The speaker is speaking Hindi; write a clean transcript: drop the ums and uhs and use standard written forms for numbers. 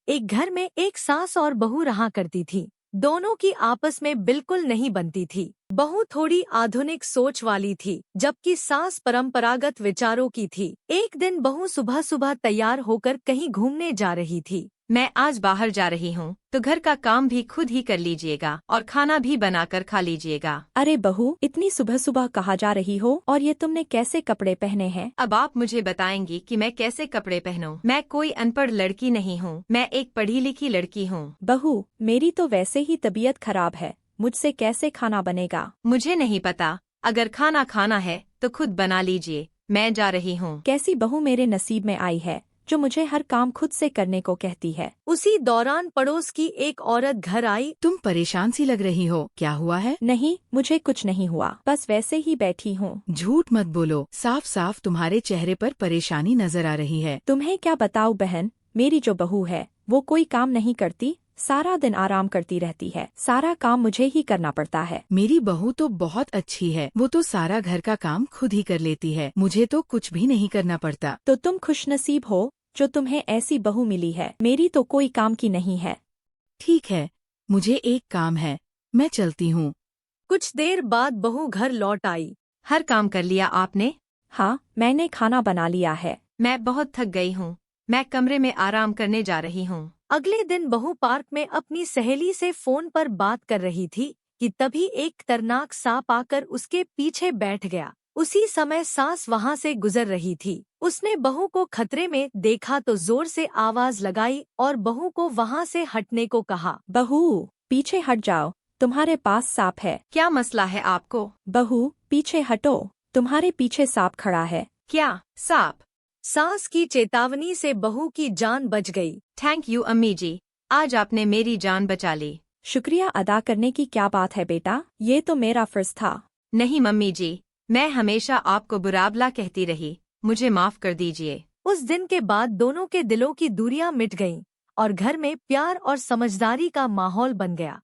एक घर में एक सास और बहू रहा करती थी। दोनों की आपस में बिल्कुल नहीं बनती थी। बहू थोड़ी आधुनिक सोच वाली थी, जबकि सास परंपरागत विचारों की थी। एक दिन बहू सुबह सुबह तैयार होकर कहीं घूमने जा रही थी। मैं आज बाहर जा रही हूँ, तो घर का काम भी खुद ही कर लीजिएगा और खाना भी बनाकर खा लीजिएगा। अरे बहू, इतनी सुबह सुबह कहाँ जा रही हो और ये तुमने कैसे कपड़े पहने हैं? अब आप मुझे बताएंगी कि मैं कैसे कपड़े पहनूं? मैं कोई अनपढ़ लड़की नहीं हूँ, मैं एक पढ़ी लिखी लड़की हूँ। बहू, मेरी तो वैसे ही तबीयत खराब है, मुझसे कैसे खाना बनेगा? मुझे नहीं पता, अगर खाना खाना है तो खुद बना लीजिए, मैं जा रही हूँ। कैसी बहू मेरे नसीब में आई है जो मुझे हर काम खुद से करने को कहती है। उसी दौरान पड़ोस की एक औरत घर आई। तुम परेशान सी लग रही हो, क्या हुआ है? नहीं, मुझे कुछ नहीं हुआ, बस वैसे ही बैठी हूँ। झूठ मत बोलो, साफ साफ तुम्हारे चेहरे पर परेशानी नजर आ रही है। तुम्हें क्या बताऊं बहन, मेरी जो बहू है वो कोई काम नहीं करती, सारा दिन आराम करती रहती है। सारा काम मुझे ही करना पड़ता है। मेरी बहू तो बहुत अच्छी है, वो तो सारा घर का काम खुद ही कर लेती है, मुझे तो कुछ भी नहीं करना पड़ता। तो तुम खुशनसीब हो जो तुम्हें ऐसी बहू मिली है, मेरी तो कोई काम की नहीं है। ठीक है, मुझे एक काम है, मैं चलती हूँ। कुछ देर बाद बहू घर लौट आई। हर काम कर लिया आपने? हाँ, मैंने खाना बना लिया है। मैं बहुत थक गई हूँ, मैं कमरे में आराम करने जा रही हूँ। अगले दिन बहू पार्क में अपनी सहेली से फोन पर बात कर रही थी कि तभी एक खतरनाक सांप आकर उसके पीछे बैठ गया। उसी समय सास वहां से गुजर रही थी। उसने बहू को खतरे में देखा तो जोर से आवाज लगाई और बहू को वहां से हटने को कहा। बहू, पीछे हट जाओ, तुम्हारे पास सांप है। क्या मसला है आपको? बहू, पीछे हटो, तुम्हारे पीछे सांप खड़ा है। क्या सांप? सास की चेतावनी से बहू की जान बच गई। थैंक यू अम्मी जी, आज आपने मेरी जान बचा ली। शुक्रिया अदा करने की क्या बात है बेटा, ये तो मेरा फर्ज था। नहीं मम्मी जी, मैं हमेशा आपको बुराबला कहती रही, मुझे माफ कर दीजिए। उस दिन के बाद दोनों के दिलों की दूरियां मिट गईं और घर में प्यार और समझदारी का माहौल बन गया।